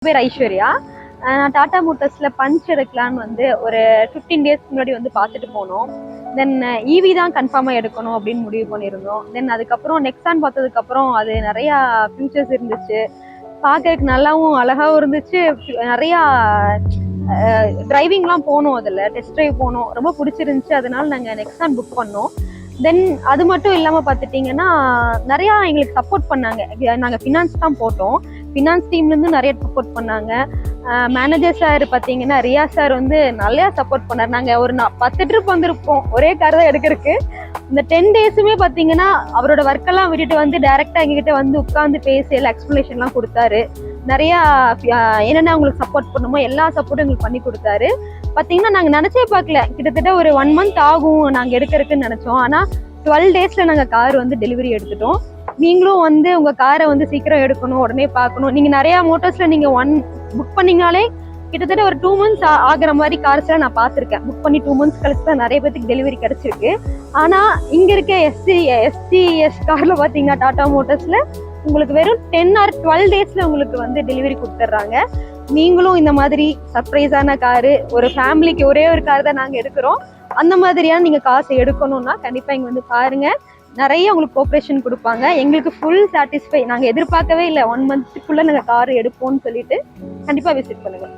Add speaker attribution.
Speaker 1: பேர் ஐஸ்வர்யா. நான் டாடா மோட்டர்ஸ்ல பஞ்ச் எடுக்கலான்னு வந்து ஒரு 15 டேஸ்க்கு முன்னாடி வந்து பார்த்துட்டு போனோம். தென் ஈவி தான் கன்ஃபார்மாக எடுக்கணும் அப்படின்னு முடிவு பண்ணியிருந்தோம். தென் அதுக்கப்புறம் நெக்ஸான் பார்த்ததுக்கப்புறம் அது நிறையா ஃபியூச்சர்ஸ் இருந்துச்சு, பார்க்கறதுக்கு நல்லாவும் அழகாகவும் இருந்துச்சு. நிறையா டிரைவிங்லாம் போனோம், அதில் டெஸ்ட் ட்ரைவ் போனோம், ரொம்ப பிடிச்சிருந்துச்சு. அதனால நாங்கள் நெக்ஸான் புக் பண்ணோம். தென் அது மட்டும் இல்லாமல் பார்த்துட்டிங்கன்னா நிறையா எங்களுக்கு சப்போர்ட் பண்ணாங்க. நாங்கள் ஃபினான்ஸ் தான் போட்டோம், ஃபினான்ஸ் டீம்லேருந்து நிறைய சப்போர்ட் பண்ணாங்க. மேனேஜர் சார் பார்த்தீங்கன்னா ரியா சார் வந்து நிறையா சப்போர்ட் பண்ணார். நாங்கள் ஒரு 10 ட்ரிப் வந்திருப்போம் ஒரே கார் தான் எடுக்கிறதுக்கு. இந்த 10 டேஸுமே பார்த்தீங்கன்னா அவரோட ஒர்க்கெல்லாம் விட்டுட்டு வந்து டைரெக்டாக எங்ககிட்ட வந்து உட்காந்து பேசி எல்லாம் எக்ஸ்ப்ளனேஷன்லாம் கொடுத்தாரு. நிறையா என்னென்ன அவங்களுக்கு சப்போர்ட் பண்ணுமோ எல்லா சப்போர்ட்டும் எங்களுக்கு பண்ணி கொடுத்தாரு. பார்த்தீங்கன்னா நாங்கள் நினச்சே பார்க்கல, கிட்டத்தட்ட ஒரு 1 மந்த் ஆகும் நாங்கள் எடுக்கிறதுக்குன்னு நினச்சோம். ஆனால் 12 டேஸில் நாங்கள் கார் வந்து டெலிவரி எடுத்துட்டோம். நீங்களும் வந்து உங்கள் காரை வந்து சீக்கிரம் எடுக்கணும், உடனே பார்க்கணும். நீங்கள் நிறையா மோட்டர்ஸில் நீங்கள் புக் பண்ணிங்கனாலே கிட்டத்தட்ட ஒரு 2 மந்த்ஸ் ஆகிற மாதிரி கார்ஸ்லாம் நான் பார்த்துருக்கேன். புக் பண்ணி 2 மந்த்ஸ் கழிச்சு தான் நிறைய பேருக்கு டெலிவரி கிடச்சிருக்கு. ஆனால் இங்கே இருக்க எஸ்டிஎஸ் காரில் பார்த்தீங்கன்னா டாடா மோட்டர்ஸில் உங்களுக்கு வெறும் 10 or 12 டேஸில் உங்களுக்கு வந்து டெலிவரி கொடுத்துட்றாங்க. நீங்களும் இந்த மாதிரி சர்ப்ரைஸான காரு, ஒரு ஃபேமிலிக்கு ஒரே ஒரு கார் தான் நாங்கள் எடுக்கிறோம், அந்த மாதிரியான நீங்கள் காசு எடுக்கணும்னா கண்டிப்பாக இங்கே வந்து பாருங்கள். நிறைய உங்களுக்கு கோஆப்ரேஷன் கொடுப்பாங்க. எங்களுக்கு ஃபுல் சாட்டிஸ்ஃபை. நாங்கள் எதிர்பார்க்கவே இல்லை 1 மந்த்துக்குள்ளே நாங்கள் கார் எடுப்போம்னு சொல்லிட்டு. கண்டிப்பாக விசிட் பண்ணுங்கள்.